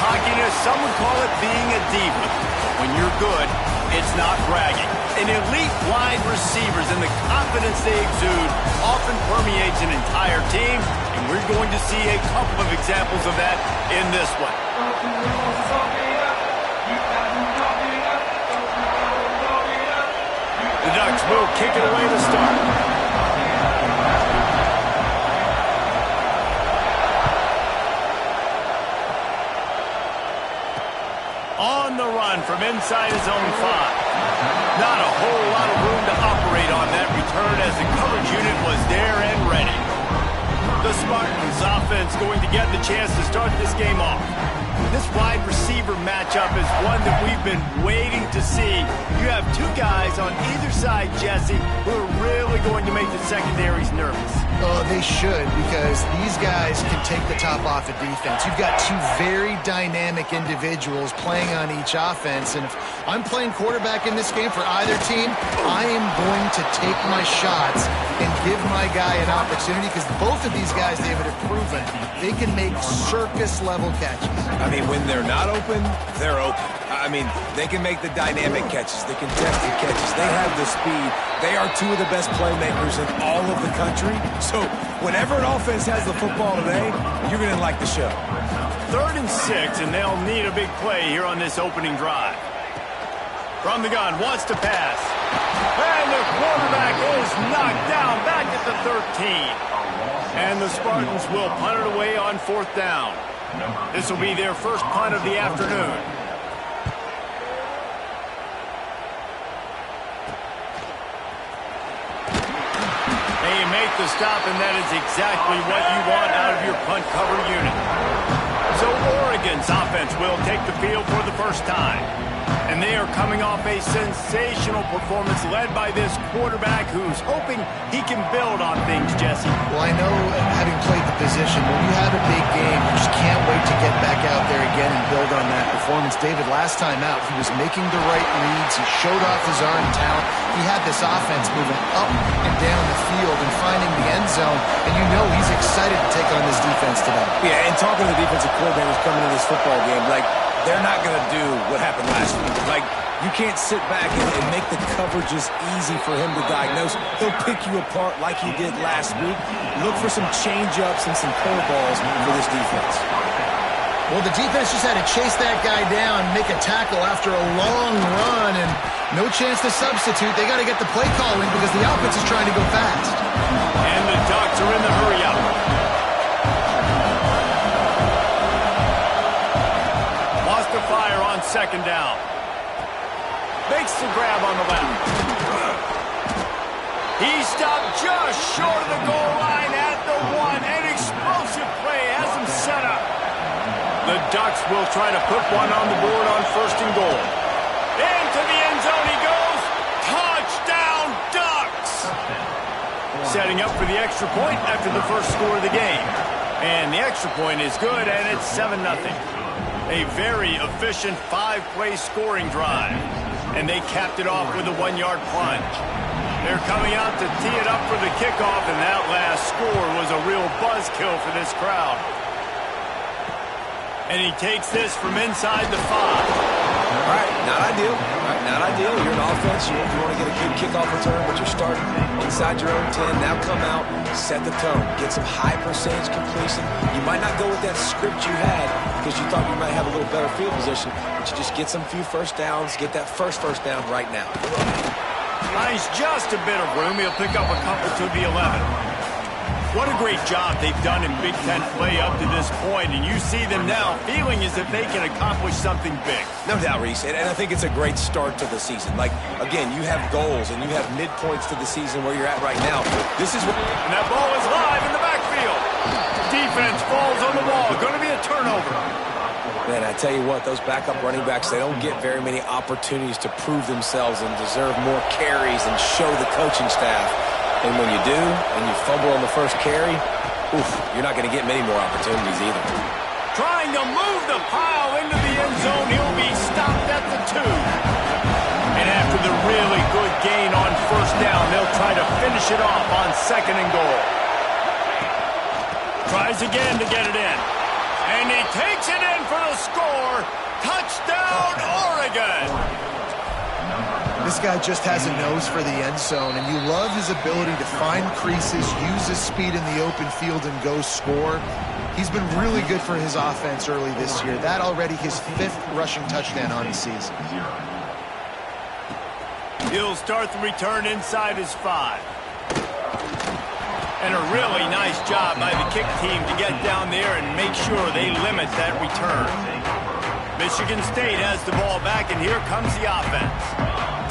cockiness, some would call it being a diva. When you're good, it's not bragging. An elite wide receivers and the confidence they exude often permeates an entire team, and we're going to see a couple of examples of that in this one. The Ducks will kick it away to start. On the run from inside his own 5. Not a whole lot of room to operate on that return as the coverage unit was there and ready. The Spartans offense going to get the chance to start this game off. This wide receiver matchup is one that we've been waiting to see. You have two guys on either side, Jesse, who are really going to make the secondaries nervous. Oh, they should, because these guys can take the top off of defense. You've got two very dynamic individuals playing on each offense, and if I'm playing quarterback in this game for either team, I am going to take my shots and give my guy an opportunity, because both of these guys, David, have proven they can make circus-level catches. I mean, when they're not open, they're open. I mean, they can make the dynamic catches, the contested catches. They have the speed. They are two of the best playmakers in all of the country. So whenever an offense has the football today, you're going to like the show. 3rd and 6, and they'll need a big play here on this opening drive. From the gun, wants to pass. And the quarterback is knocked down back at the 13. And the Spartans will punt it away on 4th down. This will be their first punt of the afternoon. They make the stop, and that is exactly what you want out of your punt cover unit. So Oregon's offense will take the field for the first time. And they are coming off a sensational performance led by this quarterback who's hoping he can build on things, Jesse. Well, I know, having played the position, when you have a big game, you just can't wait to get back out there again and build on that performance. David, last time out, he was making the right reads. He showed off his arm talent. He had this offense moving up and down the field and finding the end zone. And you know he's excited to take on this defense today. Yeah, and talking to the defensive coordinators coming into this football game, like, they're not going to do what happened last week. Like, you can't sit back and make the coverages easy for him to diagnose. He'll pick you apart like he did last week. Look for some change-ups and some curveballs for this defense. Well, the defense just had to chase that guy down, make a tackle after a long run, and no chance to substitute. They got to get the play calling because the offense is trying to go fast. And the Ducks are in the hurry-up. Fire on 2nd down. Makes the grab on the left. He stopped just short of the goal line at the 1. An explosive play has him set up. The Ducks will try to put one on the board on 1st and goal. Into the end zone he goes. Touchdown, Ducks! Setting up for the extra point after the first score of the game. And the extra point is good, and it's 7-0. A very efficient 5-play scoring drive. And they capped it off with a 1-yard plunge. They're coming out to tee it up for the kickoff, and that last score was a real buzzkill for this crowd. And he takes this from inside the 5. All right, not ideal. Not ideal. You're an offense. You want to get a good kickoff return, but you're starting inside your own 10. Now come out, set the tone. Get some high percentage completion. You might not go with that script you had because you thought you might have a little better field position, but you just get some few first downs, get that first down right now. Nice, just a bit of room. He'll pick up a couple to the 11. What a great job they've done in Big Ten play up to this point, and you see them now feeling as if they can accomplish something big. No doubt, Reese, and I think it's a great start to the season. Like, again, you have goals and you have midpoints to the season where you're at right now. This is what... And that ball is live in the backfield. Defense falls on the ball. Going to be a turnover. Man, I tell you what, those backup running backs, they don't get very many opportunities to prove themselves and deserve more carries and show the coaching staff. And when you do, and you fumble on the first carry, you're not going to get many more opportunities either. Trying to move the pile into the end zone. He'll be stopped at the 2. And after the really good gain on 1st down, they'll try to finish it off on 2nd and goal. Tries again to get it in. And he takes it in for the score. Touchdown, Oregon. This guy just has a nose for the end zone, and you love his ability to find creases, use his speed in the open field, and go score. He's been really good for his offense early this year. That already his 5th rushing touchdown on the season. He'll start the return inside his 5. And a really nice job by the kick team to get down there and make sure they limit that return. Michigan State has the ball back, and here comes the offense.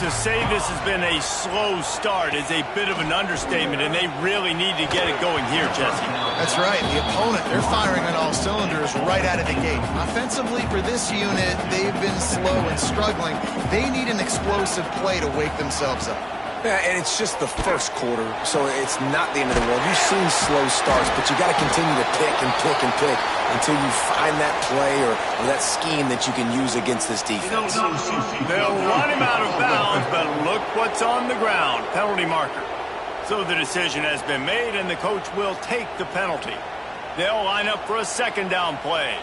To say this has been a slow start is a bit of an understatement, and they really need to get it going here, Jesse. That's right. The opponent, they're firing on all cylinders right out of the gate. Offensively, for this unit, they've been slow and struggling. They need an explosive play to wake themselves up. Yeah, and it's just the first quarter, so it's not the end of the world. You've seen slow starts, but you got to continue to pick and pick and pick until you find that play or that scheme that you can use against this defense. They'll run him out of bounds, but look what's on the ground. Penalty marker. So the decision has been made, and the coach will take the penalty. They'll line up for a second down play.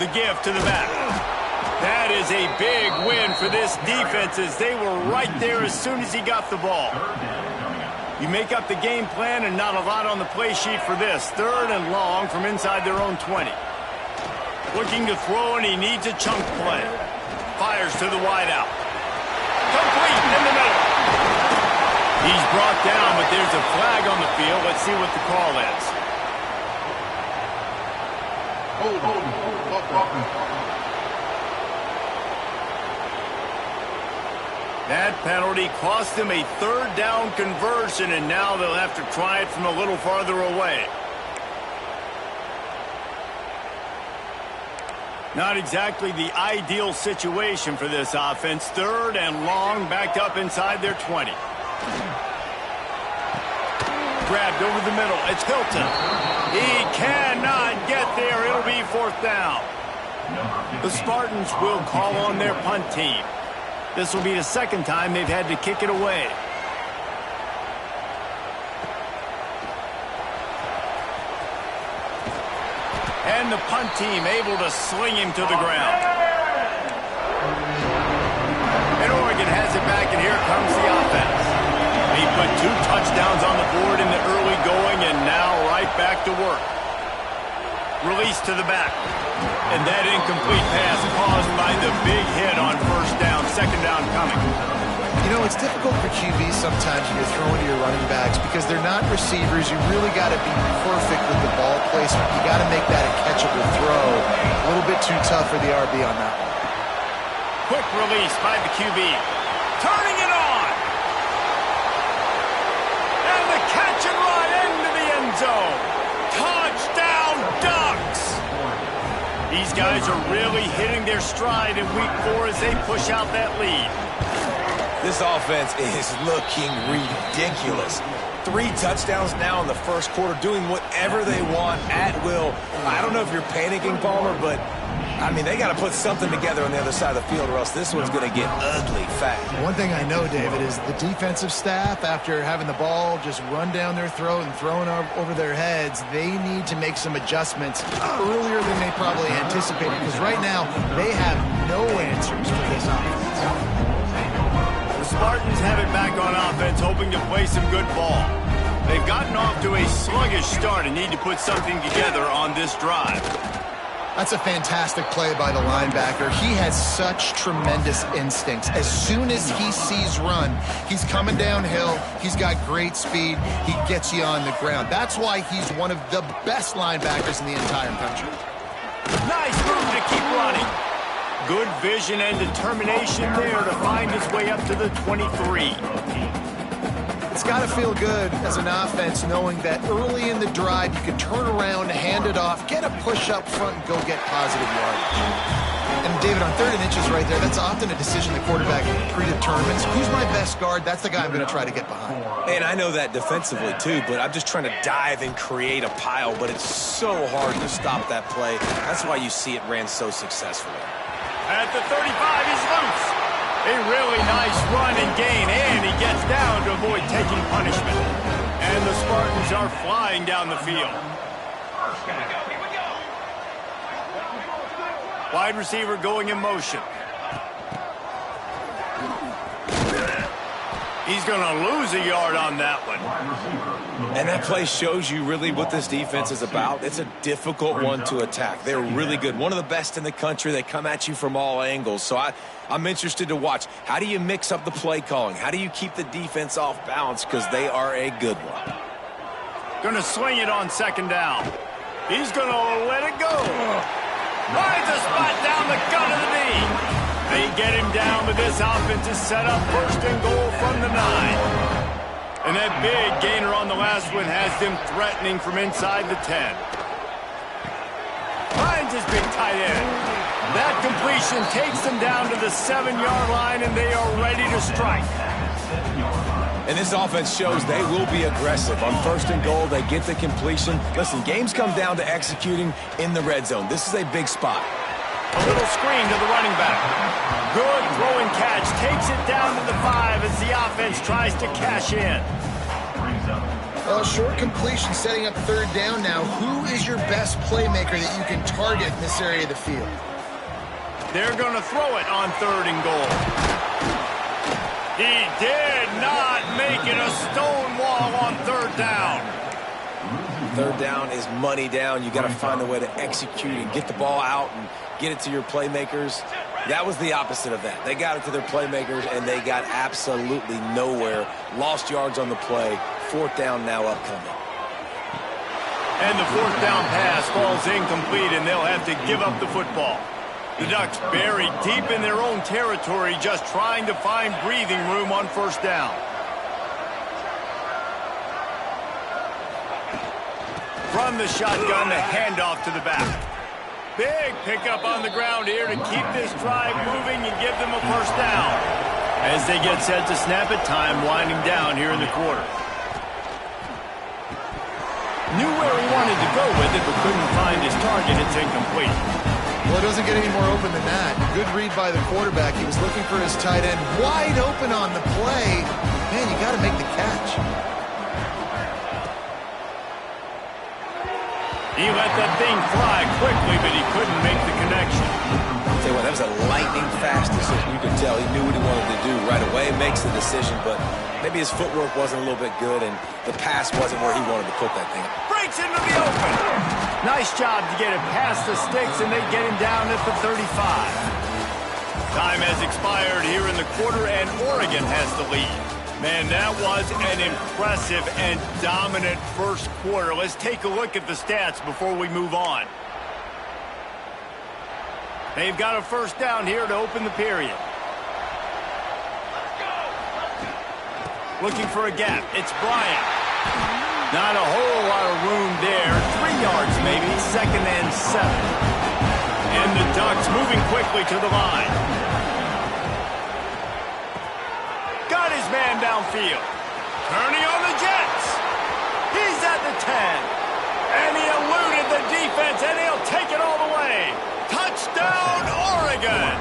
The give to the back. That is a big win for this defense, as they were right there as soon as he got the ball. You make up the game plan, and not a lot on the play sheet for this. 3rd and long from inside their own 20. Looking to throw, and he needs a chunk play. Fires to the wideout. Complete in the middle. He's brought down, but there's a flag on the field. Let's see what the call is. That penalty cost them a 3rd down conversion, and now they'll have to try it from a little farther away. Not exactly the ideal situation for this offense. 3rd and long, backed up inside their 20. Grabbed over the middle. It's Hilton. He cannot get there. It'll be 4th down. The Spartans will call on their punt team. This will be the 2nd time they've had to kick it away. And the punt team able to sling him to the ground. And Oregon has it back, and here comes the offense. He put 2 touchdowns on the board in the early going, and now right back to work. Release to the back. And that incomplete pass caused by the big hit on 1st down. 2nd down coming. You know, it's difficult for QBs sometimes when you're throwing to your running backs because they're not receivers. You really got to be perfect with the ball placement. You got to make that a catchable throw. A little bit too tough for the RB on that one. Quick release by the QB. Turning it on. And the catch and run into the end zone. Touchdown, Ducks! These guys are really hitting their stride in week 4 as they push out that lead. This offense is looking ridiculous. 3 touchdowns now in the first quarter, doing whatever they want at will. I don't know if you're panicking, Palmer, but, I mean, they got to put something together on the other side of the field or else this one's going to get ugly fast. One thing I know, David, is the defensive staff, after having the ball just run down their throat and thrown over their heads, they need to make some adjustments earlier than they probably anticipated because right now they have no answers for this offense. The Spartans have it back on offense, hoping to play some good ball. They've gotten off to a sluggish start and need to put something together on this drive. That's a fantastic play by the linebacker. He has such tremendous instincts. As soon as he sees run, he's coming downhill. He's got great speed. He gets you on the ground. That's why he's one of the best linebackers in the entire country. Nice move to keep running. Good vision and determination there to find his way up to the 23. It's got to feel good as an offense knowing that early in the drive you can turn around, hand it off, get a push up front, and go get positive yardage. And David, on 3rd and inches right there, that's often a decision the quarterback predetermines. Who's my best guard? That's the guy I'm going to try to get behind. And I know that defensively too, but I'm just trying to dive and create a pile, but it's so hard to stop that play. That's why you see it ran so successfully. At the 35, he's loose. A really nice run and gain, and he gets down to avoid taking punishment. And the Spartans are flying down the field. Wide receiver going in motion. He's going to lose a yard on that one. And that play shows you really what this defense is about. It's a difficult one to attack. They're really good. One of the best in the country. They come at you from all angles. So I'm interested to watch. How do you mix up the play calling? How do you keep the defense off balance? Because they are a good one. Going to swing it on second down. He's going to let it go. Finds a spot down the gut of the knee. They get him down, but this offense is set up first and goal from the 9. And that big gainer on the last one has them threatening from inside the 10. Finds his big tight end. That completion takes them down to the 7-yard line, and they are ready to strike. And this offense shows they will be aggressive. On first and goal, they get the completion. Listen, games come down to executing in the red zone. This is a big spot. A little screen to the running back. Good throw and catch. Takes it down to the 5 as the offense tries to cash in. Short completion setting up third down now. Who is your best playmaker that you can target in this area of the field? They're going to throw it on third and goal. He did not make it a stone wall on third down. Third down is money down. You got to find a way to execute and get the ball out and get it to your playmakers. That was the opposite of that. They got it to their playmakers, and they got absolutely nowhere. Lost yards on the play. Fourth down now upcoming. And the fourth down pass falls incomplete, and they'll have to give up the football. The Ducks buried deep in their own territory, just trying to find breathing room on first down. From the shotgun, the handoff to the back. Big pickup on the ground here to keep this drive moving and give them a first down. As they get set to snap it, time winding down here in the quarter. Knew where he wanted to go with it, but couldn't find his target. It's incomplete. Well, it doesn't get any more open than that. Good read by the quarterback. He was looking for his tight end wide open on the play. Man, you got to make the catch. He let that thing fly quickly, but he couldn't make the connection. I'll tell you what, that was a lightning-fast decision. You could tell he knew what he wanted to do right away. Makes the decision, but maybe his footwork wasn't a little bit good, and the pass wasn't where he wanted to put that thing. Breaks into the open. Nice job to get it past the sticks, and they get him down at the 35. Time has expired here in the quarter, and Oregon has the lead. Man, that was an impressive and dominant first quarter. Let's take a look at the stats before we move on. They've got a first down here to open the period. Looking for a gap. It's Bryant. Not a whole lot of room there. 3 yards maybe, second and 7. And the Ducks moving quickly to the line. Got his man downfield. Turning on the Jets. He's at the 10. And he eluded the defense, and he'll take it all the way. Touchdown, Oregon.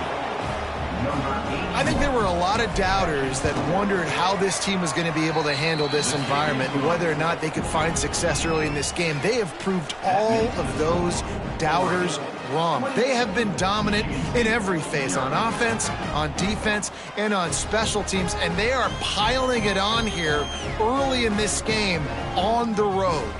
I think there were a lot of doubters that wondered how this team was going to be able to handle this environment and whether or not they could find success early in this game. They have proved all of those doubters wrong. They have been dominant in every phase, on offense, on defense, and on special teams, and they are piling it on here early in this game on the road.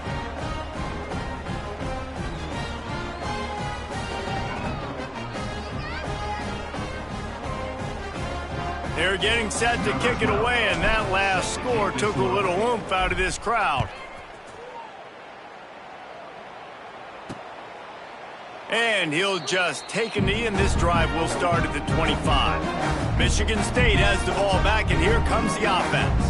They're getting set to kick it away, and that last score took a little oomph out of this crowd. And he'll just take a knee, and this drive will start at the 25. Michigan State has the ball back, and here comes the offense.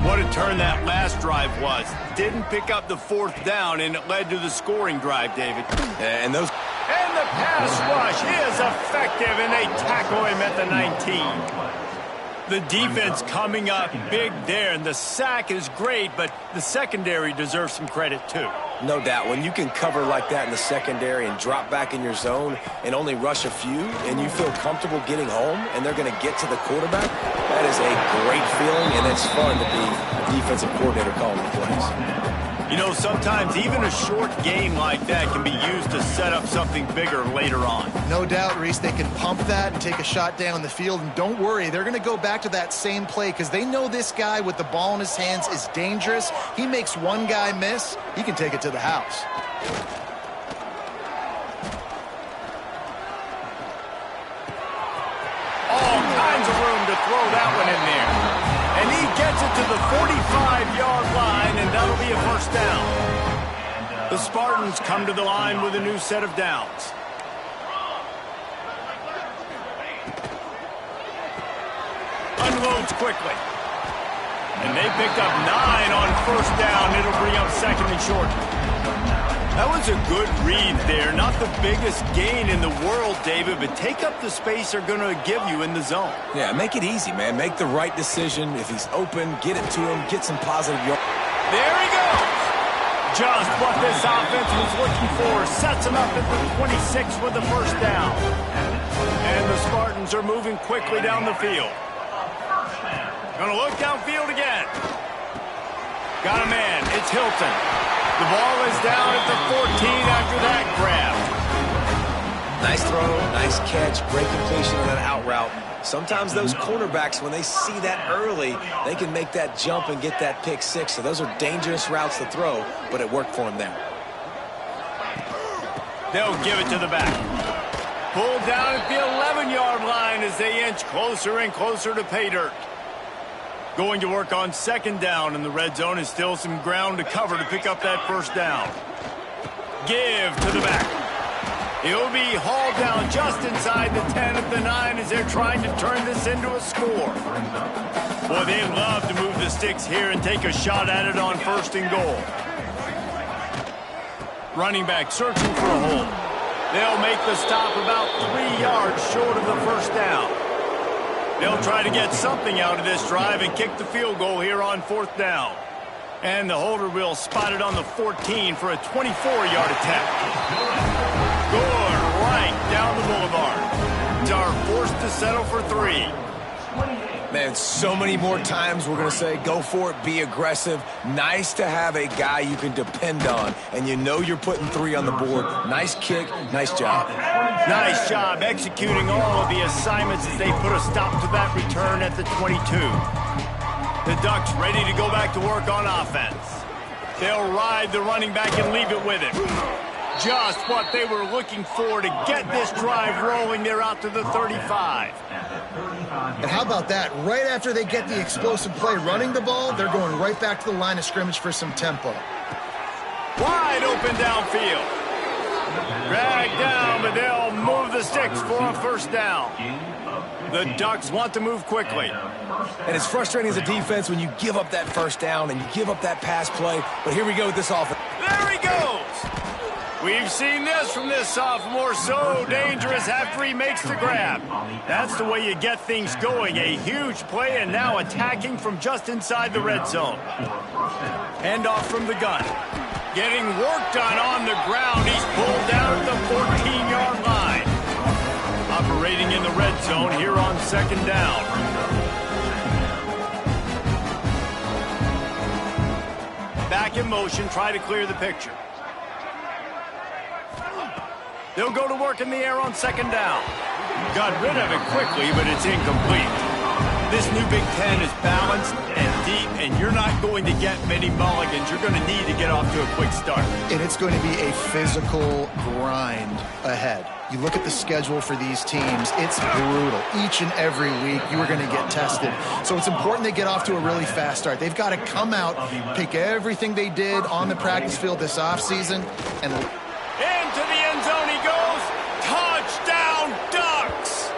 What a turn that last drive was. Didn't pick up the fourth down, and it led to the scoring drive, David. And the pass rush is effective, and they tackle him at the 19. The defense coming up big there, and the sack is great, but the secondary deserves some credit too. No doubt. When you can cover like that in the secondary and drop back in your zone and only rush a few, and you feel comfortable getting home, and they're going to get to the quarterback, that is a great feeling, and it's fun to be a defensive coordinator calling the plays. You know, sometimes even a short game like that can be used to set up something bigger later on. No doubt, Reese, they can pump that and take a shot down the field. And don't worry, they're going to go back to that same play because they know this guy with the ball in his hands is dangerous. He makes one guy miss, he can take it to the house. All kinds of room to throw that one in there. And he gets it to the 45-yard line, and that'll be a first down. The Spartans come to the line with a new set of downs. Unloads quickly. And they picked up 9 on first down. It'll bring up second and short. That was a good read there. Not the biggest gain in the world, David, but take up the space they're going to give you in the zone. Yeah, make it easy, man. Make the right decision. If he's open, get it to him. Get some positive yards. There he goes. Just what this offense was looking for. Sets him up at the 26 with the first down. And the Spartans are moving quickly down the field. Going to look downfield again. Got a man. It's Hilton. The ball is down at the 14 after that grab. Nice throw, nice catch, great completion on that out route. Sometimes those cornerbacks, when they see that early, they can make that jump and get that pick six. So those are dangerous routes to throw, but it worked for him there. They'll give it to the back. Pulled down at the 11-yard line as they inch closer and closer to pay dirt. Going to work on second down, and the red zone is still some ground to cover to pick up that first down. Give to the back. He'll be hauled down just inside the 10 at the 9 as they're trying to turn this into a score. Boy, they love to move the sticks here and take a shot at it on first and goal. Running back searching for a hole. They'll make the stop about 3 yards short of the first down. They'll try to get something out of this drive and kick the field goal here on fourth down. And the holder will spot it on the 14 for a 24-yard attempt. Good, right down the boulevard. Dart forced to settle for 3. Man, so many more times we're going to say, go for it, be aggressive. Nice to have a guy you can depend on, and you know you're putting 3 on the board. Nice kick, nice job. Nice job executing all of the assignments as they put a stop to that return at the 22. The Ducks ready to go back to work on offense. They'll ride the running back and leave it with him. Just what they were looking for to get this drive rolling. They're out to the 35. And how about that? Right after they get the explosive play running the ball, they're going right back to the line of scrimmage for some tempo. Wide open downfield. Dragged down, but they'll move the sticks for a first down. The Ducks want to move quickly. And it's frustrating as a defense when you give up that first down and you give up that pass play. But here we go with this offense. There he goes. We've seen this from this sophomore, so dangerous after he makes the grab. That's the way you get things going. A huge play and now attacking from just inside the red zone. Handoff from the gun. Getting work done on the ground. He's pulled down at the 14-yard line. Operating in the red zone here on second down. Back in motion, try to clear the picture. They'll go to work in the air on second down. Got rid of it quickly, but it's incomplete. This new Big Ten is balanced and deep, and you're not going to get many mulligans. You're going to need to get off to a quick start. And it's going to be a physical grind ahead. You look at the schedule for these teams, it's brutal. Each and every week, you are going to get tested. So it's important they get off to a really fast start. They've got to come out, pick everything they did on the practice field this offseason, and into the end zone he goes. Touchdown, Ducks!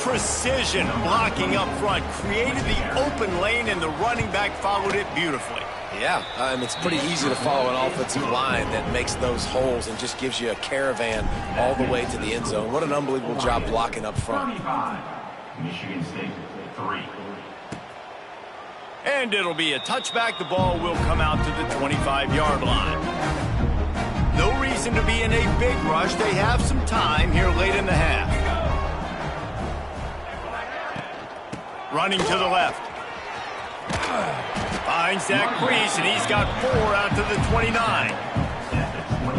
Precision blocking up front created the open lane, and the running back followed it beautifully. Yeah, it's pretty easy to follow an offensive line that makes those holes and just gives you a caravan all the way to the end zone. What an unbelievable job blocking up front. Michigan State 3. And it'll be a touchback. The ball will come out to the 25-yard line. No reason to be in a big rush. They have some time here late in the half. Running to the left. Finds that crease, and he's got 4 out to the 29.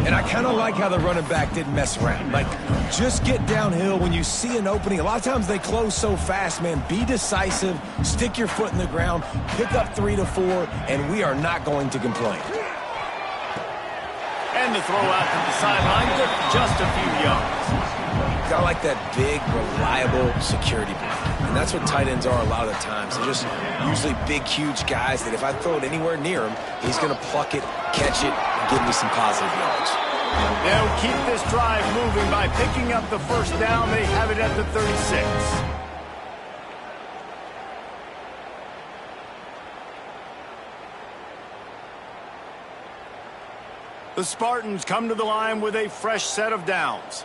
And I kind of like how the running back didn't mess around. Like, just get downhill when you see an opening. A lot of times they close so fast, man. Be decisive, stick your foot in the ground, pick up 3 to 4, and we are not going to complain. And the throw out to the sideline for just a few yards. Got like that big, reliable security blanket. And that's what tight ends are a lot of the times. They're just usually big, huge guys that if I throw it anywhere near him, he's going to pluck it, catch it, and give me some positive yards. They'll keep this drive moving by picking up the first down. They have it at the 36. The Spartans come to the line with a fresh set of downs.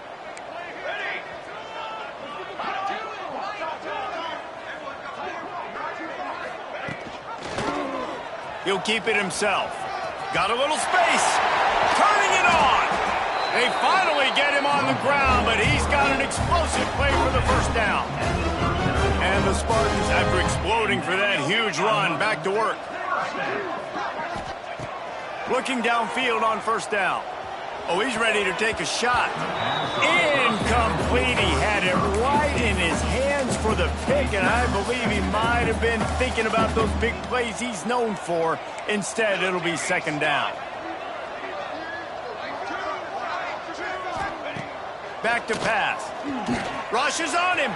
He'll keep it himself. Got a little space. Turning it on. They finally get him on the ground, but he's got an explosive play for the first down. And the Spartans, after exploding for that huge run, back to work. Looking downfield on first down. Oh, he's ready to take a shot. Incomplete. He had it right in his hands for the pick, and I believe he might have been thinking about those big plays he's known for. Instead, it'll be second down. Back to pass. Rushes on him.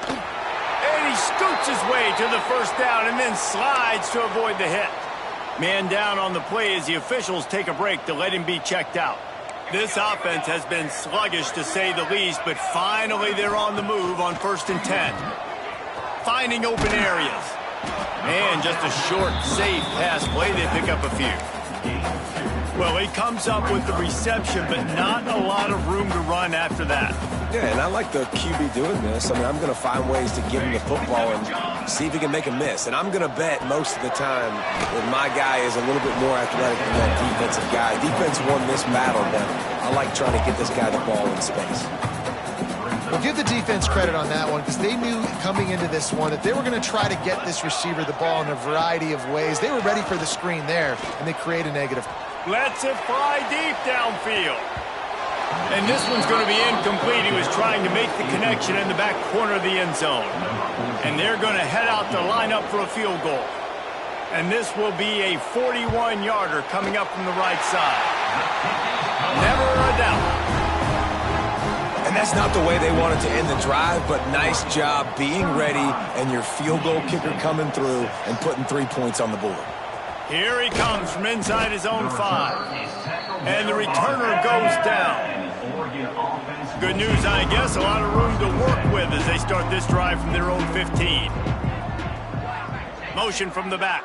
And he scoots his way to the first down and then slides to avoid the hit. Man down on the play as the officials take a break to let him be checked out. This offense has been sluggish to say the least, but finally they're on the move on 1st and 10. Finding open areas. And just a short, safe pass play. They pick up a few. Well, he comes up with the reception, but not a lot of room to run after that. Yeah, and I like the QB doing this. I mean, I'm going to find ways to give him the football and see if he can make a miss. And I'm going to bet most of the time that my guy is a little bit more athletic than that defensive guy. Defense won this battle, but I like trying to get this guy the ball in space. Well, give the defense credit on that one because they knew coming into this one that they were going to try to get this receiver the ball in a variety of ways. They were ready for the screen there, and they create a negative. Lets it fly deep downfield. And this one's going to be incomplete. He was trying to make the connection in the back corner of the end zone. And they're going to head out to line up for a field goal. And this will be a 41-yarder coming up from the right side. Never a doubt. And that's not the way they wanted to end the drive, but nice job being ready and your field goal kicker coming through and putting 3 points on the board. Here he comes from inside his own 5. And the returner goes down. Good news, I guess, a lot of room to work with as they start this drive from their own 15. Motion from the back.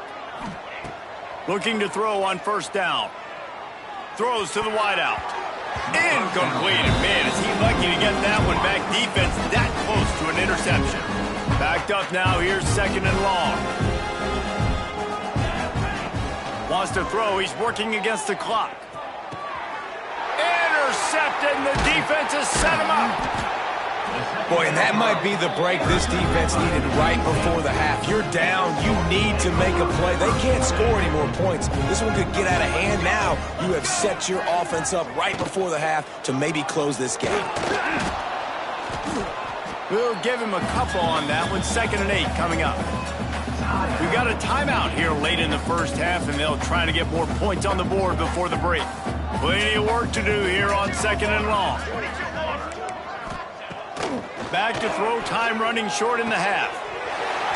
Looking to throw on first down. Throws to the wideout. Incomplete. Man, is he lucky to get that one back. Defense that close to an interception. Backed up now. Here's 2nd and long. Wants to throw. He's working against the clock. Intercepted, and the defense has set him up. Boy, and that might be the break this defense needed right before the half. You're down. You need to make a play. They can't score any more points. This one could get out of hand now. You have set your offense up right before the half to maybe close this game. We'll give him a couple on that one. 2nd and 8 coming up. We've got a timeout here late in the first half, and they'll try to get more points on the board before the break. Plenty of work to do here on 2nd and long. Back to throw time running short in the half.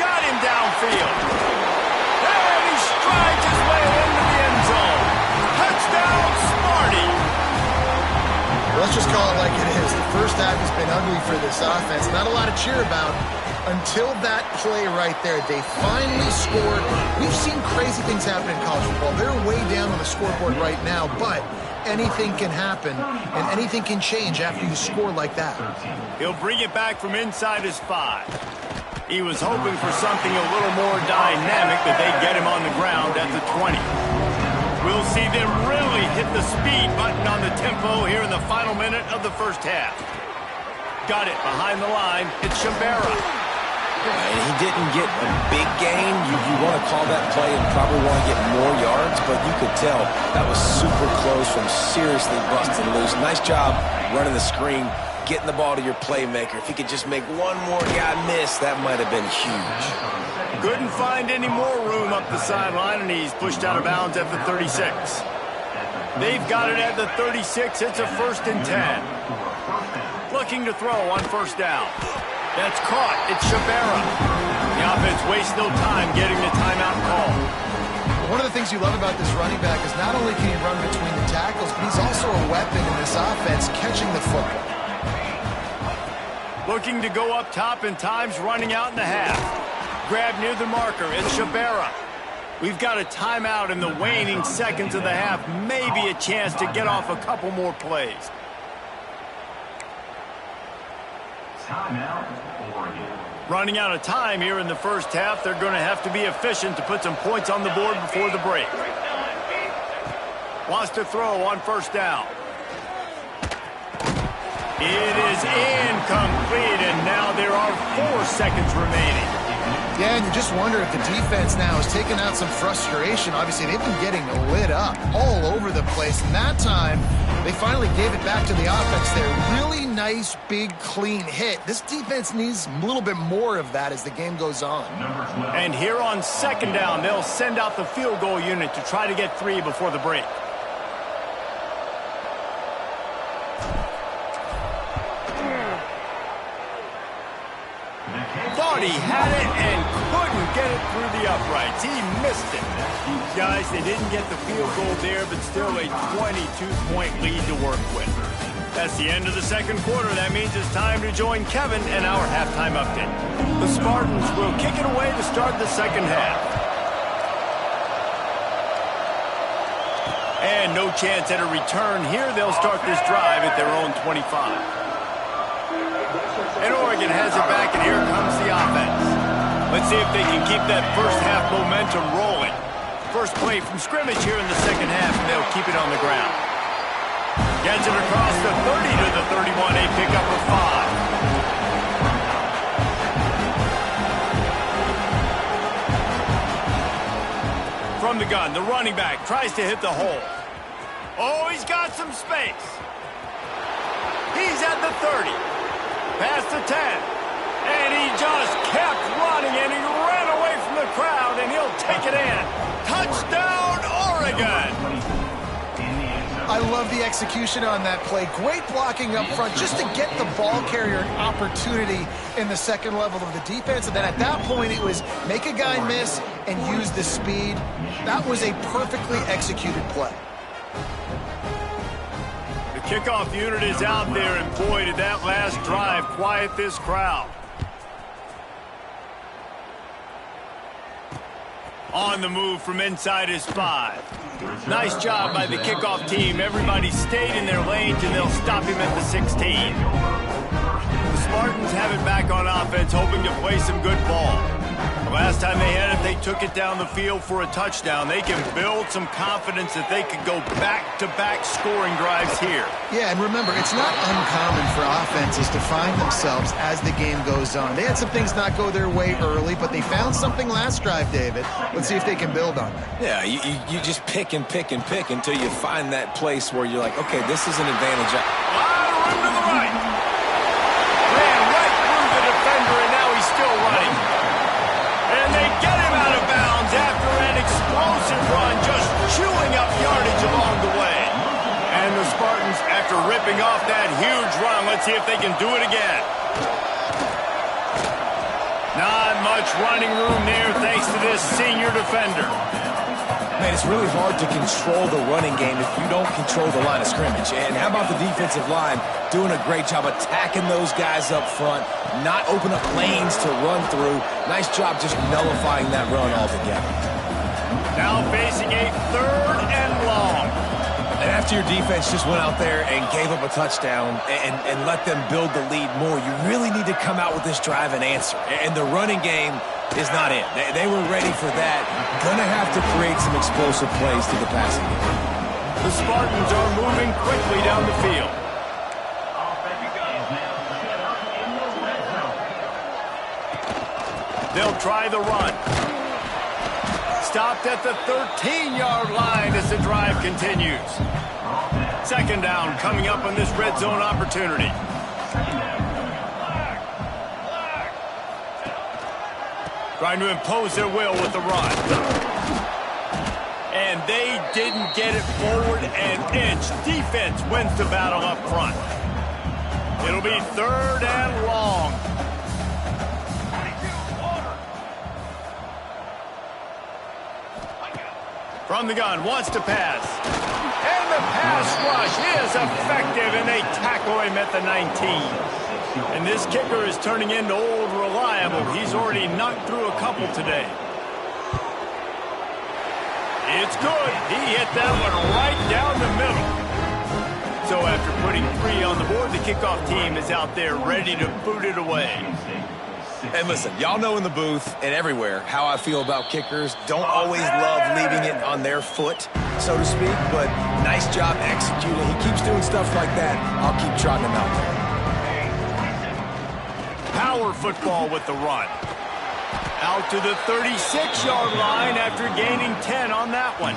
Got him downfield. And he strides his way into the end zone. Touchdown, Sparty. Let's just call it like it is. The first half has been ugly for this offense. Not a lot to cheer about until that play right there. They finally scored. We've seen crazy things happen in college football. They're way down on the scoreboard right now, but anything can happen, and anything can change after you score like that. He'll bring it back from inside his 5. He was hoping for something a little more dynamic, but they get him on the ground at the 20. We'll see them really hit the speed button on the tempo here in the final minute of the first half. Got it behind the line. It's Shabera. And he didn't get a big gain. You want to call that play and probably want to get more yards, but you could tell that was super close from seriously busting loose. Nice job running the screen, getting the ball to your playmaker. If he could just make one more guy miss, that might have been huge. Couldn't find any more room up the sideline, and he's pushed out of bounds at the 36. They've got it at the 36. It's a 1st and 10. Looking to throw on 1st down. That's caught. It's Shabera. The offense wastes no time getting the timeout call. One of the things you love about this running back is not only can he run between the tackles, but he's also a weapon in this offense catching the football. Looking to go up top, and time's running out in the half. Grab near the marker. It's Shabera. We've got a timeout in the waning seconds of the half. Maybe a chance to get off a couple more plays. Running out of time here in the first half. They're going to have to be efficient to put some points on the board before the break. Wants to throw on 1st down. It is incomplete, and now there are 4 seconds remaining. Yeah, and you just wonder if the defense now has taken out some frustration. Obviously, they've been getting lit up all over the place. And that time, they finally gave it back to the offense there. Really nice, big, clean hit. This defense needs a little bit more of that as the game goes on. And here on 2nd down, they'll send out the field goal unit to try to get 3 before the break. Thought he had it and couldn't get it through the uprights. He missed it. Guys, they didn't get the field goal there, but still a 22-point lead to work with. That's the end of the 2nd quarter. That means it's time to join Kevin and our halftime update. The Spartans will kick it away to start the 2nd half. And no chance at a return here. They'll start this drive at their own 25. And Oregon has it back, and here comes the offense. Let's see if they can keep that first half momentum rolling. First play from scrimmage here in the 2nd half, and they'll keep it on the ground. Gets it across the 30 to the 31, a pickup of 5. From the gun, the running back tries to hit the hole. Oh, he's got some space. He's at the 30. Past the 10, and he just kept running, and he ran away from the crowd, and he'll take it in. Touchdown, Oregon! I love the execution on that play. Great blocking up front just to get the ball carrier an opportunity in the 2nd level of the defense, and then at that point it was make a guy miss and use the speed. That was a perfectly executed play. Kickoff unit is out there, and boy, did that last drive quiet this crowd. On the move from inside his 5. Nice job by the kickoff team. Everybody stayed in their lanes, and they'll stop him at the 16. The Spartans have it back on offense, hoping to play some good ball. The last time they had it, they took it down the field for a touchdown. They can build some confidence that they could go back-to-back scoring drives here. Yeah, and remember, it's not uncommon for offenses to find themselves as the game goes on. They had some things not go their way early, but they found something last drive, David. Let's see if they can build on that. Yeah, you just pick and pick and pick until you find that place where you're like, okay, this is an advantage. Wide room to the right. Ran right through the defender, and now he's still running. And they get him out of bounds after an explosive run, just chewing up yardage along the way. And the Spartans, after ripping off that huge run, let's see if they can do it again. Not much running room there thanks to this senior defender. Man, it's really hard to control the running game if you don't control the line of scrimmage. And how about the defensive line doing a great job attacking those guys up front, not open up lanes to run through. Nice job just nullifying that run altogether. Now facing a 3rd and long. And after your defense just went out there and gave up a touchdown and let them build the lead more, you really need to come out with this drive and answer. And the running game is not it. They were ready for that. Gonna have to create some explosive plays to the passing game. The Spartans are moving quickly down the field. They'll try the run. Stopped at the 13-yard line as the drive continues. Second down coming up on this red zone opportunity. Trying to impose their will with the run. And they didn't get it forward an inch. Defense wins the battle up front. It'll be 3rd and long. From the gun, wants to pass. And the pass rush is effective, and they tackle him at the 19. And this kicker is turning into old reliable. He's already knocked through a couple today. It's good. He hit that one right down the middle. So after putting 3 on the board, the kickoff team is out there ready to boot it away. And listen, y'all know in the booth and everywhere how I feel about kickers. Don't always love leaving it on their foot, so to speak, but nice job executing. He keeps doing stuff like that. I'll keep trotting him out there. Power football with the run. Out to the 36-yard line after gaining 10 on that one.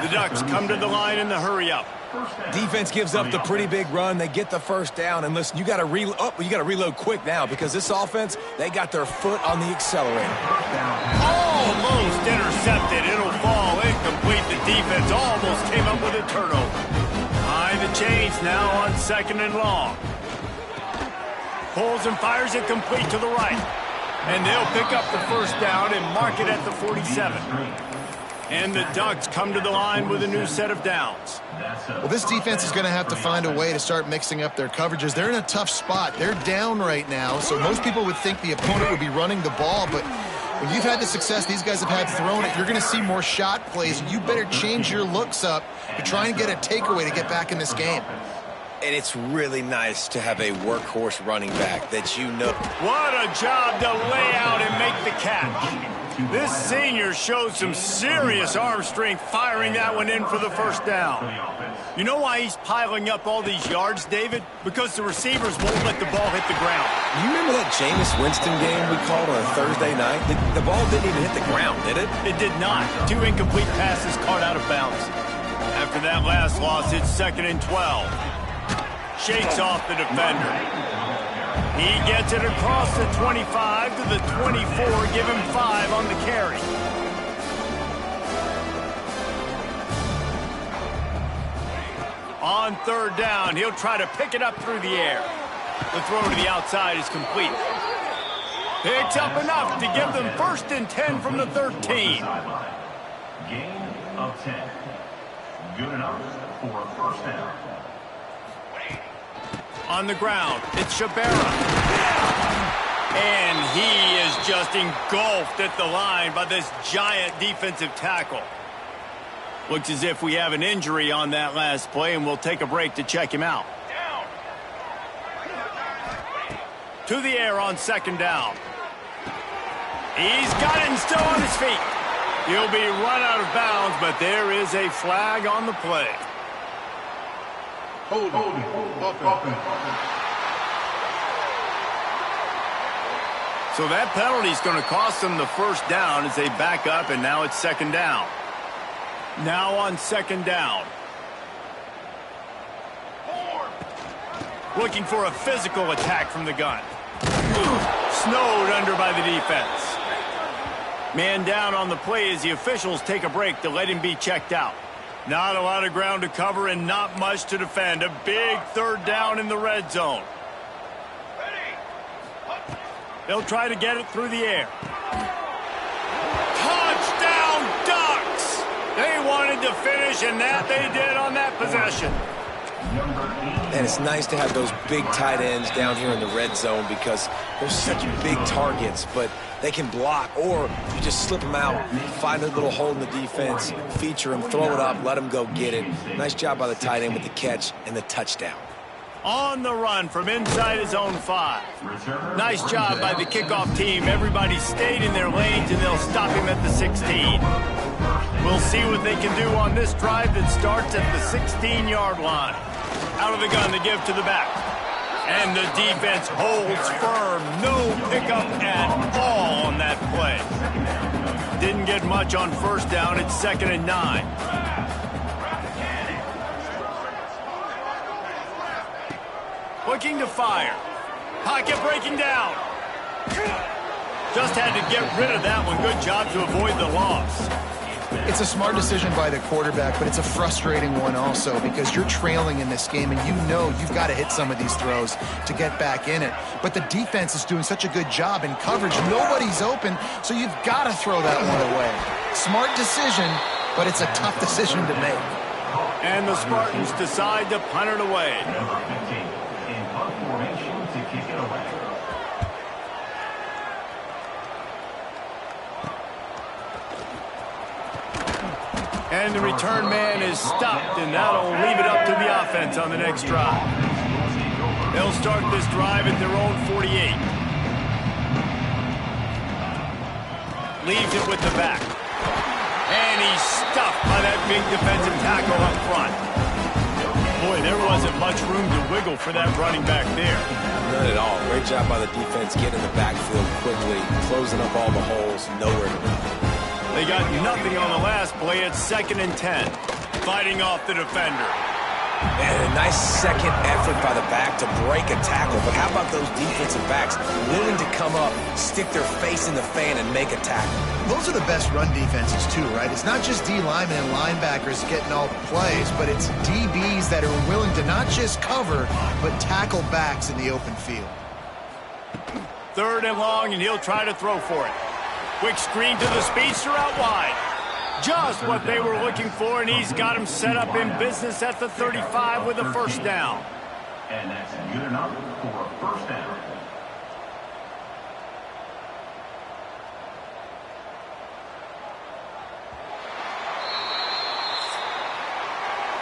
The Ducks come to the line in the hurry-up. Defense gives up the pretty big run. They get the first down. And listen, you got to reload quick now because this offense, they got their foot on the accelerator. Almost intercepted. It'll fall incomplete. The defense almost came up with a turnover. Behind the chains now on 2nd and long. Pulls and fires it complete to the right. And they'll pick up the first down and mark it at the 47. And the Ducks come to the line with a new set of downs. Well, this defense is going to have to find a way to start mixing up their coverages. They're in a tough spot. They're down right now, so most people would think the opponent would be running the ball, but when you've had the success these guys have had throwing it, you're going to see more shot plays. You better change your looks up to try and get a takeaway to get back in this game. And it's really nice to have a workhorse running back that you know. What a job to lay out and make the catch. This senior shows some serious arm strength firing that one in for the first down. You know why he's piling up all these yards, David? Because the receivers won't let the ball hit the ground. You remember that Jameis Winston game we called on a Thursday night? The ball didn't even hit the ground, did it? It did not. 2 incomplete passes caught out of bounds. After that last loss, it's 2nd and 12. Shakes off the defender. He gets it across the 25 to the 24, give him 5 on the carry. On 3rd down, he'll try to pick it up through the air. The throw to the outside is complete. Picks up enough to give them 1st and 10 from the 13. Gain of 10. Good enough for a first down. On the ground, it's Shabera. And he is just engulfed at the line by this giant defensive tackle. Looks as if we have an injury on that last play, and we'll take a break to check him out. To the air on 2nd down. He's got it and still on his feet. He'll be run out of bounds, but there is a flag on the play. Holding. So that penalty is going to cost them the first down as they back up, and now it's 2nd down. Now on 2nd down. Looking for a physical attack from the gun. Snowed under by the defense. Man down on the play as the officials take a break to let him be checked out. Not a lot of ground to cover and not much to defend. A big 3rd down in the red zone. They'll try to get it through the air. Touchdown, Ducks! They wanted to finish, and that they did on that possession. And it's nice to have those big tight ends down here in the red zone because they're such big targets, but they can block. Or if you just slip them out, find a little hole in the defense, feature them, throw it up, let them go get it. Nice job by the tight end with the catch and the touchdown. On the run from inside his own 5. Nice job by the kickoff team. Everybody stayed in their lanes, and they'll stop him at the 16. We'll see what they can do on this drive that starts at the 16-yard line. Out of the gun to give to the back. And the defense holds firm. No pickup at all on that play. Didn't get much on first down. It's 2nd and 9. Looking to fire. Pocket breaking down. Just had to get rid of that one. Good job to avoid the loss. It's a smart decision by the quarterback, but it's a frustrating one also because you're trailing in this game and you know you've got to hit some of these throws to get back in it. But the defense is doing such a good job in coverage. Nobody's open, so you've got to throw that one away. Smart decision, but it's a tough decision to make. And the Spartans decide to punt it away. Number 15 in punt formation to kick it away. And the return man is stopped, and that'll leave it up to the offense on the next drive. They'll start this drive at their own 48. Leaves it with the back. And he's stuffed by that big defensive tackle up front. Boy, there wasn't much room to wiggle for that running back there. None at all. Great job by the defense getting in the backfield quickly, closing up all the holes, nowhere to run. They got nothing on the last play. It's 2nd and 10. Fighting off the defender. And a nice second effort by the back to break a tackle. But how about those defensive backs willing to come up, stick their face in the fan, and make a tackle? Those are the best run defenses too, right? It's not just D linemen and linebackers getting all the plays, but it's DBs that are willing to not just cover, but tackle backs in the open field. 3rd and long, and he'll try to throw for it. Quick screen to the speedster out wide. Just what they were looking for, and he's got him set up in business at the 35 with a first down. And that's good enough for a first down.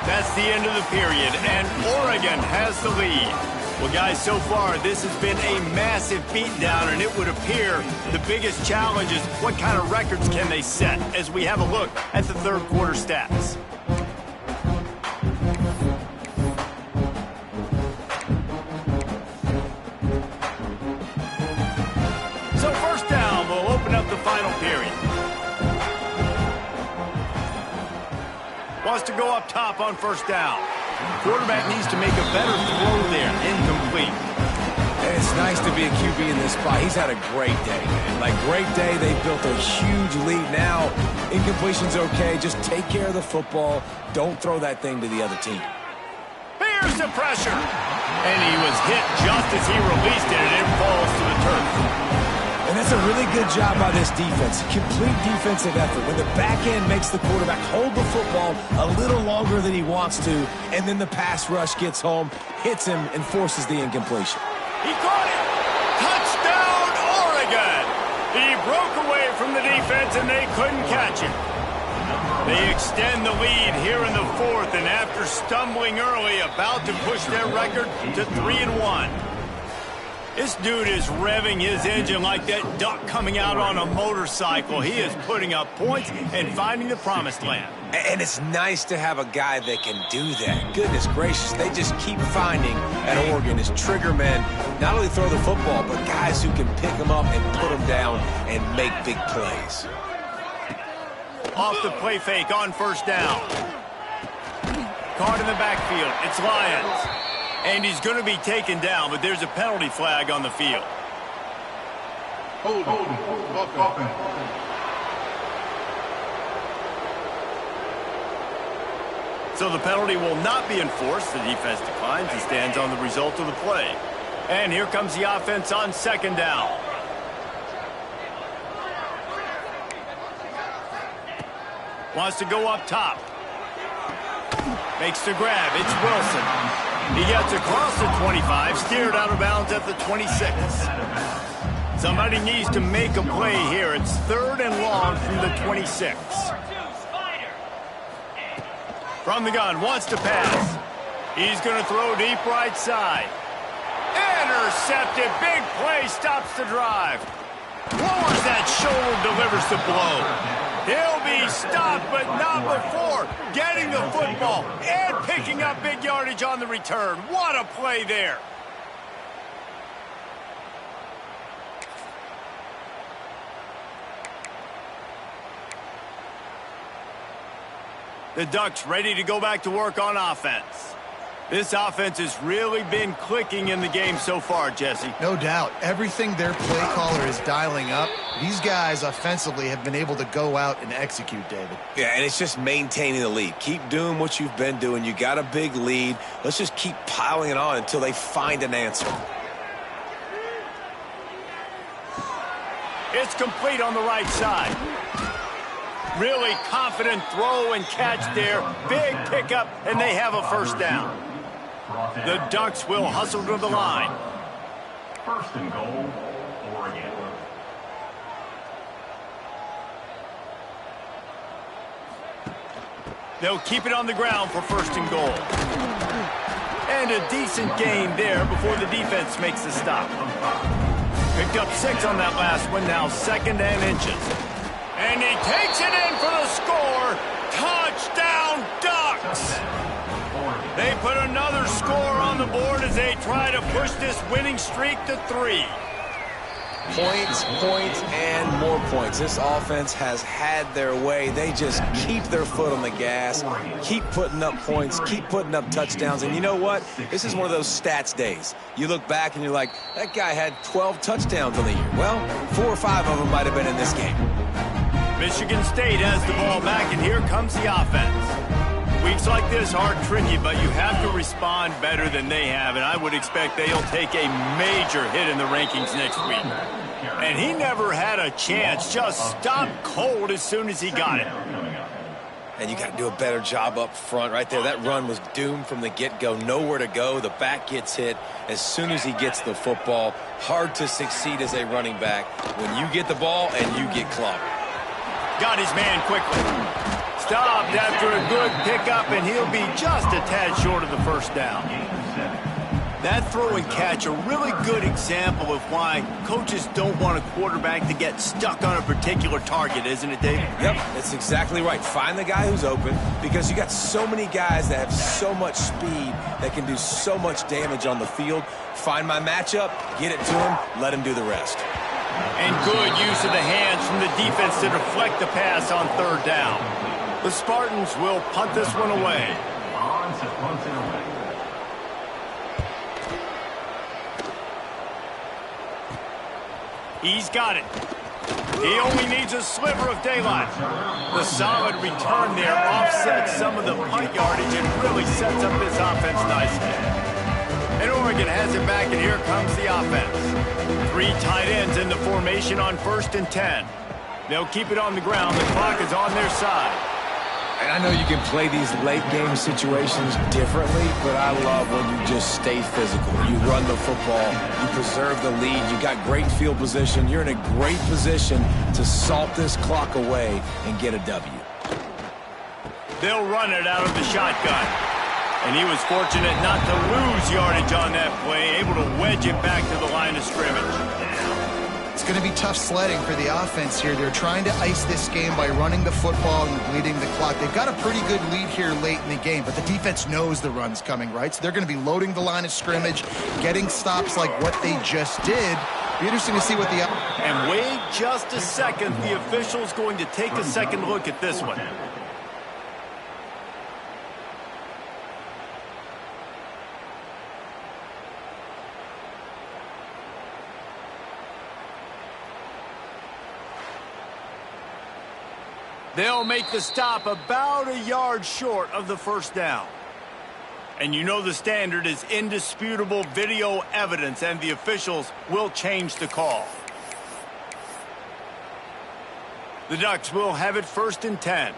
That's the end of the period, and Oregon has the lead. Well, guys, so far, this has been a massive beatdown, and it would appear the biggest challenge is what kind of records can they set as we have a look at the 3rd quarter stats. So first down, we'll open up the final period. Wants to go up top on first down. Quarterback needs to make a better throw there. Incomplete. And it's nice to be a QB in this spot. He's had a great day, man. Like, great day. They built a huge lead. Now, incompletion's okay. Just take care of the football. Don't throw that thing to the other team. Here's the pressure. And he was hit just as he released it, and it falls to the turf. And that's a really good job by this defense. Complete defensive effort. When the back end makes the quarterback hold the football a little longer than he wants to, and then the pass rush gets home, hits him, and forces the incompletion. He caught it. Touchdown, Oregon. He broke away from the defense, and they couldn't catch him. They extend the lead here in the 4th, and after stumbling early, about to push their record to 3-1. This dude is revving his engine like that duck coming out on a motorcycle. He is putting up points and finding the promised land. And it's nice to have a guy that can do that. Goodness gracious, they just keep finding at Oregon as trigger men, not only throw the football, but guys who can pick them up and put them down and make big plays. Off the play fake on first down. Caught in the backfield. It's Lyons. And he's going to be taken down, but there's a penalty flag on the field. Hold offense. So the penalty will not be enforced. The defense declines and stands on the result of the play. And here comes the offense on 2nd down. Wants to go up top. Makes the grab. It's Wilson. He gets across the 25, steered out of bounds at the 26. Somebody needs to make a play here. It's 3rd and long from the 26. From the gun, wants to pass. He's going to throw deep right side. Intercepted. Big play, stops the drive. Lowers that shoulder, delivers the blow. He'll be stopped, but not before getting the football and picking up big yardage on the return. What a play there. The Ducks ready to go back to work on offense. This offense has really been clicking in the game so far, Jesse. No doubt. Everything their play caller is dialing up, these guys offensively have been able to go out and execute, David. Yeah, and it's just maintaining the lead. Keep doing what you've been doing. You got a big lead. Let's just keep piling it on until they find an answer. It's complete on the right side. Really confident throw and catch there. Big pickup, and they have a first down. The Ducks will hustle to the line. 1st and goal, Oregon. They'll keep it on the ground for 1st and goal. And a decent gain there before the defense makes the stop. Picked up 6 on that last one, now 2nd and inches. And he takes it in for the score. Touchdown, Ducks! They put another score on the board as they try to push this winning streak to 3. Points, and more points. This offense has had their way. They just keep their foot on the gas, keep putting up points, keep putting up touchdowns. And you know what? This is one of those stats days. You look back and you're like, that guy had 12 touchdowns on the year. Well, 4 or 5 of them might have been in this game. Michigan State has the ball back, and here comes the offense. Weeks like this are tricky, but you have to respond better than they have, and I would expect they'll take a major hit in the rankings next week. And he never had a chance, just stopped cold as soon as he got it. And you got to do a better job up front right there. That run was doomed from the get-go. Nowhere to go. The back gets hit as soon as he gets the football. Hard to succeed as a running back when you get the ball and you get clobbered. Got his man quickly. Stopped after a good pickup, and he'll be just a tad short of the first down. That throw and catch, a really good example of why coaches don't want a quarterback to get stuck on a particular target, isn't it, David? Yep, that's exactly right. Find the guy who's open, because you got so many guys that have so much speed that can do so much damage on the field. Find my matchup, get it to him, let him do the rest. And good use of the hands from the defense to deflect the pass on 3rd down. The Spartans will punt this one away. On to punt it away. He's got it. He only needs a sliver of daylight. The solid return there offsets some of the punt yardage and really sets up this offense nicely. And Oregon has it back, and here comes the offense. 3 tight ends in the formation on 1st and 10. They'll keep it on the ground. The clock is on their side. And I know you can play these late-game situations differently, but I love when you just stay physical. You run the football, you preserve the lead, you got great field position. You're in a great position to salt this clock away and get a W. They'll run it out of the shotgun. And he was fortunate not to lose yardage on that play, able to wedge it back to the line of scrimmage. It's going to be tough sledding for the offense here. They're trying to ice this game by running the football and bleeding the clock. They've got a pretty good lead here late in the game, but the defense knows the run's coming, right? So they're going to be loading the line of scrimmage, getting stops like what they just did. Be interesting to see what the... And wait just a second. The official's going to take a second look at this one. They'll make the stop about a yard short of the first down. And you know the standard is indisputable video evidence, and the officials will change the call. The Ducks will have it 1st and 10.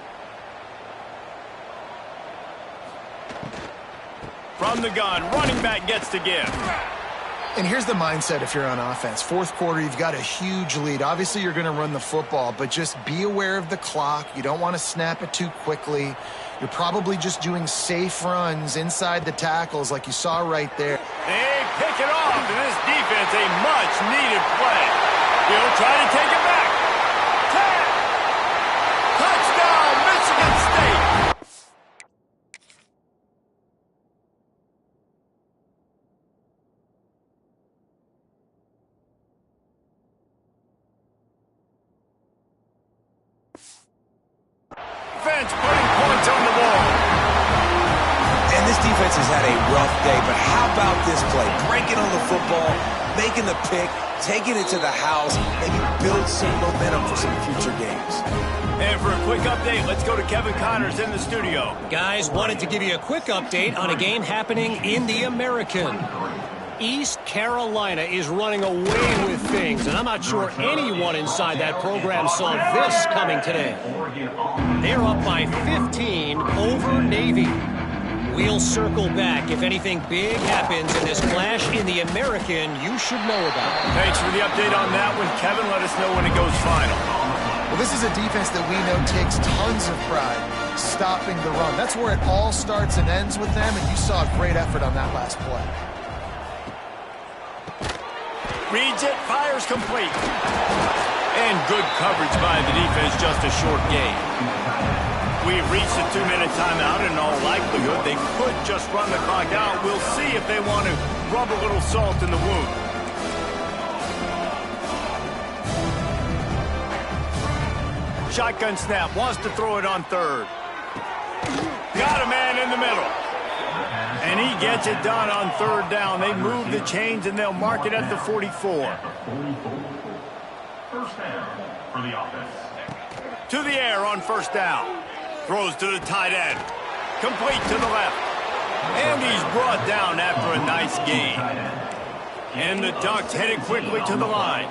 From the gun, running back gets to give. And here's the mindset if you're on offense. Fourth quarter, you've got a huge lead. Obviously, you're going to run the football, but just be aware of the clock. You don't want to snap it too quickly. You're probably just doing safe runs inside the tackles like you saw right there. They pick it off, and this defense, a much-needed play. He'll try to take it back. 10. Touchdown, Michigan State. Defense putting points on the board. And this defense has had a rough day, but how about this play? Breaking on the football, making the pick, taking it to the house, and you build some momentum for some future games. And for a quick update, let's go to Kevin Connors in the studio. Guys, wanted to give you a quick update on a game happening in the American. East Carolina is running away with things, and I'm not sure anyone inside that program saw this coming today. They're up by 15 over Navy. We'll circle back. If anything big happens in this clash in the American, you should know about it. Thanks for the update on that one, Kevin. Let us know when it goes final. Well, this is a defense that we know takes tons of pride stopping the run. That's where it all starts and ends with them, and you saw a great effort on that last play. Reads it, fires complete. And good coverage by the defense, just a short gain. We've reached the 2-minute timeout, and in all likelihood, they could just run the clock out. We'll see if they want to rub a little salt in the wound. Shotgun snap, wants to throw it on third. Got a man in the middle. And he gets it done on third down. They move the chains, and they'll mark it at the 44. First down for the offense. To the air on first down. Throws to the tight end. Complete to the left. And he's brought down after a nice gain. And the Ducks headed quickly to the line.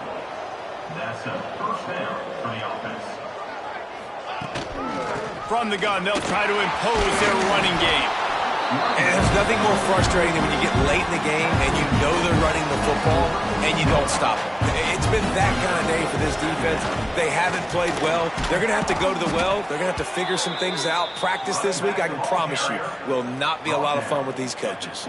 That's a first down for the offense. From the gun, they'll try to impose their running game. And there's nothing more frustrating than when you get late in the game and you know they're running the football and you don't stop them. It's been that kind of day for this defense. They haven't played well. They're going to have to go to the well. They're going to have to figure some things out. Practice this week, I can promise you, will not be a lot of fun with these coaches.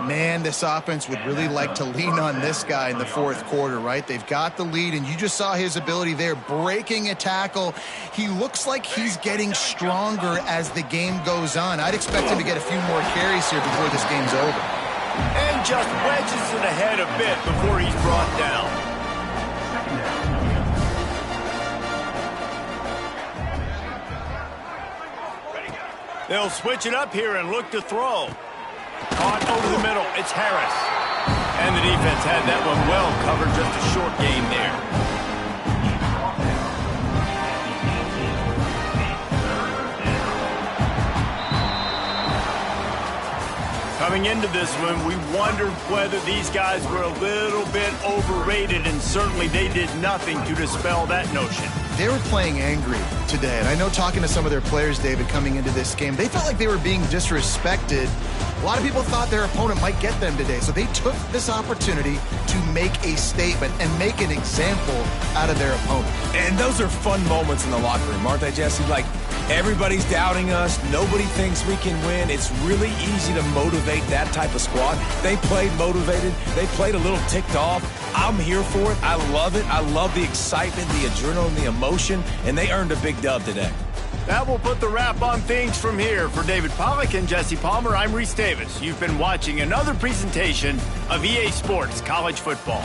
Man, this offense would really like to lean on this guy in the fourth quarter, right? They've got the lead, and you just saw his ability there, breaking a tackle. He looks like he's getting stronger as the game goes on. I'd expect him to get a few more carries here before this game's over. And just wedges it ahead a bit before he's brought down. They'll switch it up here and look to throw. Caught over the middle. It's Harris. And the defense had that one well covered. Just a short gain there. Coming into this one, we wondered whether these guys were a little bit overrated, and certainly they did nothing to dispel that notion. They were playing angry today, and I know talking to some of their players, David, coming into this game, they felt like they were being disrespected. A lot of people thought their opponent might get them today, so they took this opportunity to make a statement and make an example out of their opponent. And those are fun moments in the locker room, aren't they, Jesse? Like, everybody's doubting us. Nobody thinks we can win. It's really easy to motivate that type of squad. They played motivated. They played a little ticked off. I'm here for it. I love it. I love the excitement, the adrenaline, the emotion, and they earned a big dub today. That will put the wrap on things from here. For David Pollack and Jesse Palmer, I'm Reese Davis. You've been watching another presentation of EA Sports College Football.